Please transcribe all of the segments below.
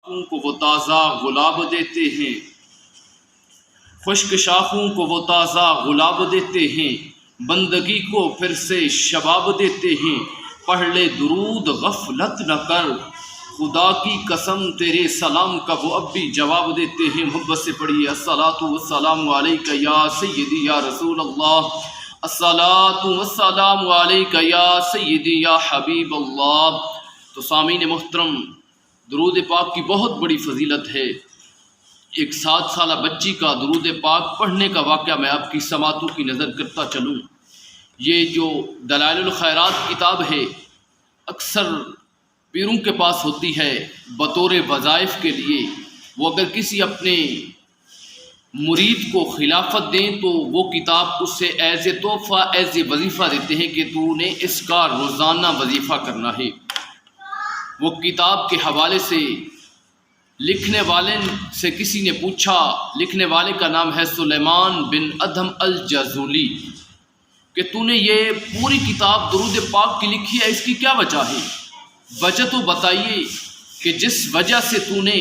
کو وہ تازہ گلاب دیتے ہیں، خشک شاخوں کو وہ تازہ گلاب دیتے ہیں، بندگی کو پھر سے شباب دیتے ہیں۔ پڑھ لے درود غفلت نہ کر، خدا کی قسم تیرے سلام کا وہ اب بھی جواب دیتے ہیں۔ محبت سے پڑھیے الصلاۃ والسلام علیک یا سیدی یا رسول اللہ، الصلاۃ والسلام علیک یا سیدی یا حبیب اللہ۔ تو سامعین محترم، درود پاک کی بہت بڑی فضیلت ہے۔ ایک 7 سالہ بچی کا درود پاک پڑھنے کا واقعہ میں آپ کی سماعتوں کی نظر کرتا چلوں۔ یہ جو دلائل الخیرات کتاب ہے اکثر پیروں کے پاس ہوتی ہے بطور وظائف کے لیے، وہ اگر کسی اپنے مرید کو خلافت دیں تو وہ کتاب اس سے ایز اے تحفہ ایز اے وظیفہ دیتے ہیں کہ تو نے اس کا روزانہ وظیفہ کرنا ہے۔ وہ کتاب کے حوالے سے لکھنے والے سے کسی نے پوچھا، لکھنے والے کا نام ہے سلیمان بن ادھم الجزولی، کہ تو نے یہ پوری کتاب درود پاک کی لکھی ہے، اس کی کیا وجہ ہے؟ وجہ تو بتائیے کہ جس وجہ سے تو نے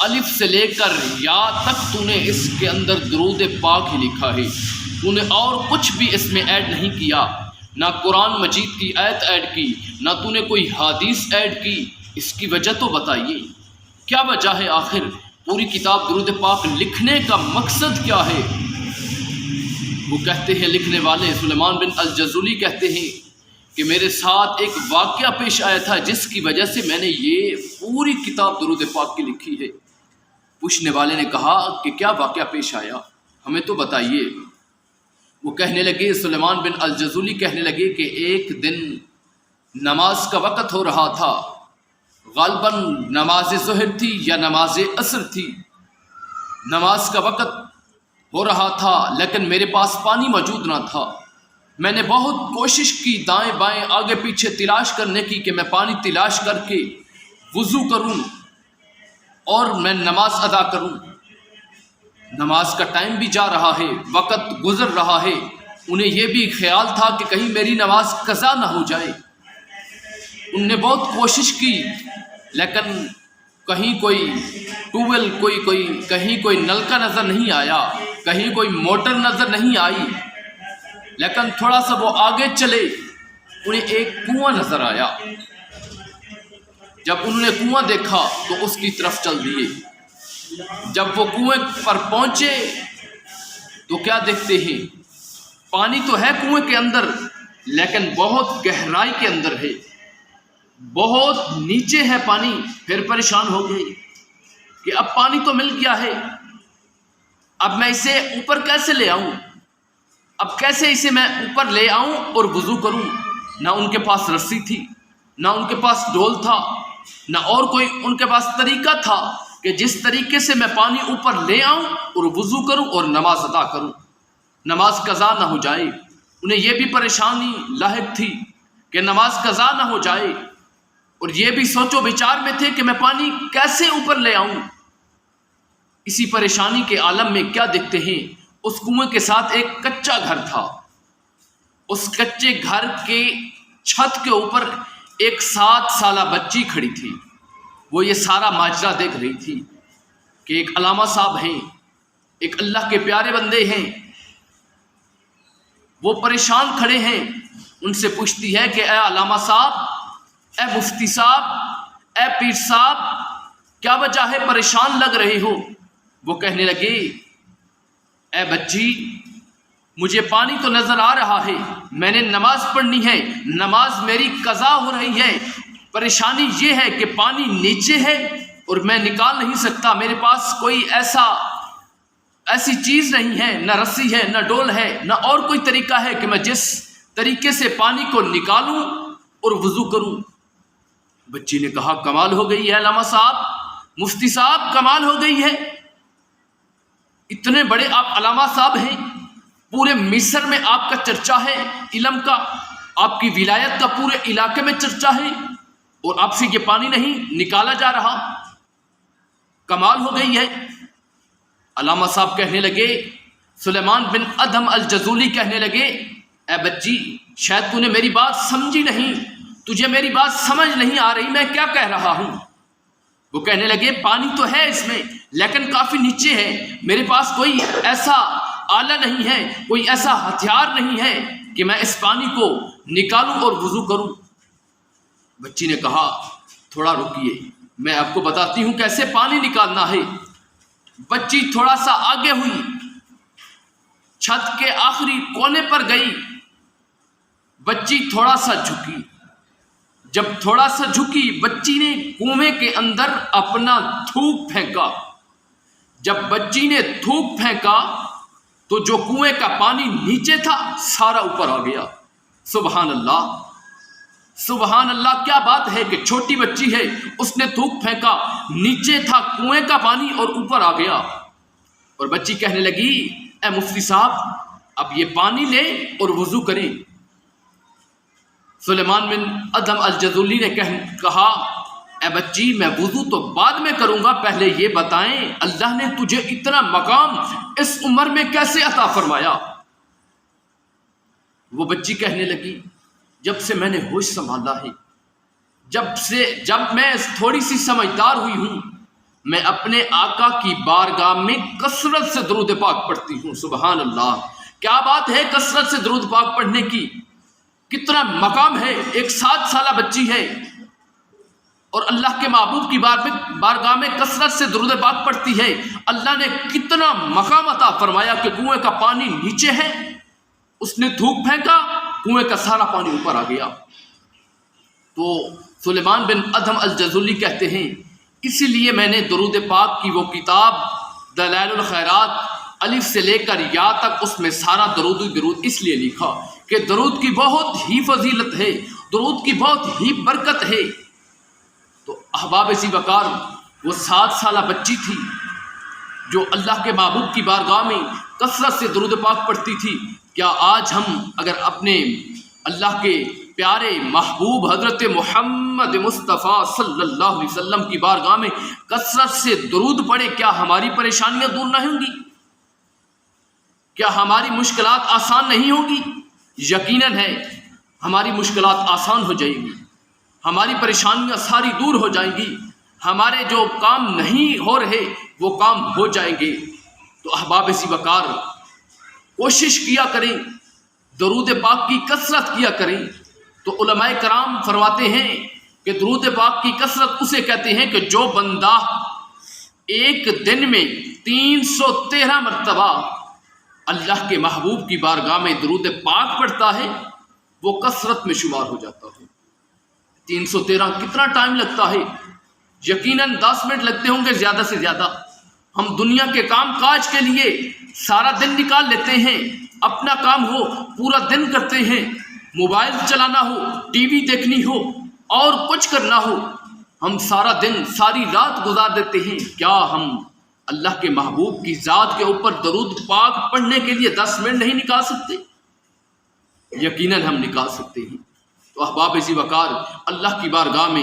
الف سے لے کر یا تک تو نے اس کے اندر درود پاک ہی لکھا ہے، تو نے اور کچھ بھی اس میں ایڈ نہیں کیا، نہ قرآن مجید کی آیت ایڈ کی، نہ تو نے کوئی حدیث ایڈ کی۔ اس کی وجہ تو بتائیے، کیا وجہ ہے؟ آخر پوری کتاب درود پاک لکھنے کا مقصد کیا ہے؟ وہ کہتے ہیں، لکھنے والے سلیمان بن الجزولی کہتے ہیں کہ میرے ساتھ ایک واقعہ پیش آیا تھا جس کی وجہ سے میں نے یہ پوری کتاب درود پاک کی لکھی ہے۔ پوچھنے والے نے کہا کہ کیا واقعہ پیش آیا، ہمیں تو بتائیے۔ وہ کہنے لگے، سلیمان بن الجزولی کہنے لگے کہ ایک دن نماز کا وقت ہو رہا تھا، غالباً نماز ظہر تھی یا نماز عصر تھی۔ نماز کا وقت ہو رہا تھا لیکن میرے پاس پانی موجود نہ تھا۔ میں نے بہت کوشش کی، دائیں بائیں آگے پیچھے تلاش کرنے کی کہ میں پانی تلاش کر کے وضو کروں اور میں نماز ادا کروں۔ نماز کا ٹائم بھی جا رہا ہے، وقت گزر رہا ہے، انہیں یہ بھی خیال تھا کہ کہیں میری نماز قضا نہ ہو جائے۔ ان نے بہت کوشش کی لیکن کہیں کوئی ٹیوبویل کہیں کوئی نلکا نظر نہیں آیا، کہیں کوئی موٹر نظر نہیں آئی۔ لیکن تھوڑا سا وہ آگے چلے، انہیں ایک کنواں نظر آیا۔ جب انہوں نے کنواں دیکھا تو اس کی طرف چل دیے۔ جب وہ کنویں پر پہنچے تو کیا دیکھتے ہیں؟ پانی تو ہے کنویں کے اندر لیکن بہت گہرائی کے اندر ہے، بہت نیچے ہے پانی۔ پھر پریشان ہو گئے کہ اب پانی تو مل گیا ہے، اب میں اسے اوپر کیسے لے آؤں؟ اب کیسے اسے میں اوپر لے آؤں اور وضو کروں؟ نہ ان کے پاس رسی تھی، نہ ان کے پاس ڈول تھا، نہ اور کوئی ان کے پاس طریقہ تھا کہ جس طریقے سے میں پانی اوپر لے آؤں اور وضو کروں اور نماز ادا کروں، نماز قضا نہ ہو جائے۔ انہیں یہ بھی پریشانی لاحق تھی کہ نماز قضا نہ ہو جائے، اور یہ بھی سوچو بچار میں تھے کہ میں پانی کیسے اوپر لے آؤں۔ اسی پریشانی کے عالم میں کیا دیکھتے ہیں؟ اس کنویں کے ساتھ ایک کچا گھر تھا۔ اس کچے گھر کے چھت کے اوپر ایک 7 سالہ بچی کھڑی تھی۔ وہ یہ سارا ماجرا دیکھ رہی تھی کہ ایک علامہ صاحب ہیں، ایک اللہ کے پیارے بندے ہیں، وہ پریشان کھڑے ہیں۔ ان سے پوچھتی ہے کہ اے علامہ صاحب، اے مفتی صاحب، اے پیر صاحب، کیا وجہ ہے پریشان لگ رہے ہو؟ وہ کہنے لگے، اے بچی، مجھے پانی تو نظر آ رہا ہے، میں نے نماز پڑھنی ہے، نماز میری قضا ہو رہی ہے، پریشانی یہ ہے کہ پانی نیچے ہے اور میں نکال نہیں سکتا، میرے پاس کوئی ایسی چیز نہیں ہے، نہ رسی ہے، نہ ڈول ہے، نہ اور کوئی طریقہ ہے کہ میں جس طریقے سے پانی کو نکالوں اور وضو کروں۔ بچی نے کہا، کمال ہو گئی ہے علامہ صاحب، مفتی صاحب، کمال ہو گئی ہے، اتنے بڑے آپ علامہ صاحب ہیں، پورے مصر میں آپ کا چرچا ہے علم کا، آپ کی ولایت کا پورے علاقے میں چرچا ہے، اور آپ سے یہ پانی نہیں نکالا جا رہا، کمال ہو گئی ہے۔ علامہ صاحب کہنے لگے، سلیمان بن ادھم الجزولی کہنے لگے، اے بچی، شاید تو نے میری بات سمجھی نہیں، تجھے میری بات سمجھ نہیں آ رہی، میں کیا کہہ رہا ہوں۔ وہ کہنے لگے پانی تو ہے اس میں لیکن کافی نیچے ہے، میرے پاس کوئی ایسا آلہ نہیں ہے، کوئی ایسا ہتھیار نہیں ہے کہ میں اس پانی کو نکالوں اور وضو کروں۔ بچی نے کہا تھوڑا رکیے، میں آپ کو بتاتی ہوں کیسے پانی نکالنا ہے۔ بچی تھوڑا سا آگے ہوئی، چھت کے آخری کونے پر گئی، بچی تھوڑا سا جھکی۔ جب تھوڑا سا جھکی بچی نے کنویں کے اندر اپنا تھوک پھینکا۔ جب بچی نے تھوک پھینکا تو جو کنویں کا پانی نیچے تھا سارا اوپر آ گیا۔ سبحان اللہ، سبحان اللہ، کیا بات ہے کہ چھوٹی بچی ہے، اس نے تھوک پھینکا، نیچے تھا کنویں کا پانی اور اوپر آ گیا۔ اور بچی کہنے لگی اے مفتی صاحب اب یہ پانی لیں اور وضو کریں۔ سلیمان بن ادھم الجذولی نے کہا اے بچی میں وضو تو بعد میں کروں گا، پہلے یہ بتائیں اللہ نے تجھے اتنا مقام اس عمر میں کیسے عطا فرمایا؟ وہ بچی کہنے لگی جب سے میں نے ہوش سنبھالا ہے، جب میں تھوڑی سی سمجھدار ہوئی ہوں، میں اپنے آقا کی بارگاہ میں کثرت سے درود پاک پڑھتی ہوں۔ سبحان اللہ، کیا بات ہے کثرت سے درود پاک پڑھنے کی، کتنا مقام ہے۔ ایک 7 سالہ بچی ہے اور اللہ کے محبوب کی بارگاہ میں کثرت سے درود پاک پڑھتی ہے۔ اللہ نے کتنا مقام عطا فرمایا کہ کنویں کا پانی نیچے ہے، اس نے تھوک پھینکا، کنویں کا سارا پانی اوپر آ گیا۔ تو سلیمان بن ادھم الجذولی کہتے ہیں اسی لیے میں نے درود پاک کی وہ کتاب دلائل الخیرات الف سے لے کر یا تک اس میں سارا درود اس لیے لکھا کہ درود کی بہت ہی فضیلت ہے، درود کی بہت ہی برکت ہے۔ تو احباب ذی وقار، وہ 7 سالہ بچی تھی جو اللہ کے محبوب کی بارگاہ میں کثرت سے درود پاک پڑھتی تھی۔ کیا آج ہم اگر اپنے اللہ کے پیارے محبوب حضرت محمد مصطفیٰ صلی اللہ علیہ وسلم کی بارگاہ میں کثرت سے درود پڑھیں، کیا ہماری پریشانیاں دور نہ ہوں گی؟ کیا ہماری مشکلات آسان نہیں ہوں گی؟ یقیناً ہے ہماری مشکلات آسان ہو جائیں گی، ہماری پریشانیاں ساری دور ہو جائیں گی، ہمارے جو کام نہیں ہو رہے وہ کام ہو جائیں گے۔ تو احباب ذی وقار کوشش کیا کریں، درود پاک کی کثرت کیا کریں۔ تو علماء کرام فرماتے ہیں کہ درود پاک کی کثرت اسے کہتے ہیں کہ جو بندہ ایک دن میں 313 مرتبہ اللہ کے محبوب کی بارگاہ میں درود پاک پڑھتا ہے وہ کثرت میں شمار ہو جاتا ہے۔ 313 کتنا ٹائم لگتا ہے؟ یقیناً 10 منٹ لگتے ہوں گے زیادہ سے زیادہ۔ ہم دنیا کے کام کاج کے لیے سارا دن نکال لیتے ہیں، اپنا کام ہو پورا دن کرتے ہیں، موبائل چلانا ہو، ٹی وی دیکھنی ہو اور کچھ کرنا ہو، ہم سارا دن ساری رات گزار دیتے ہیں۔ کیا ہم اللہ کے محبوب کی ذات کے اوپر درود پاک پڑھنے کے لیے 10 منٹ نہیں نکال سکتے؟ یقیناً ہم نکال سکتے ہیں۔ تو احباب ذی وقار اللہ کی بارگاہ میں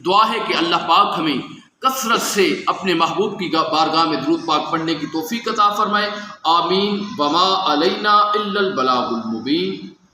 دعا ہے کہ اللہ پاک ہمیں کثرت سے اپنے محبوب کی بارگاہ میں درود پاک پڑھنے کی توفیق عطا فرمائے۔ آمین۔ وما علینا الا البلاغ المبین۔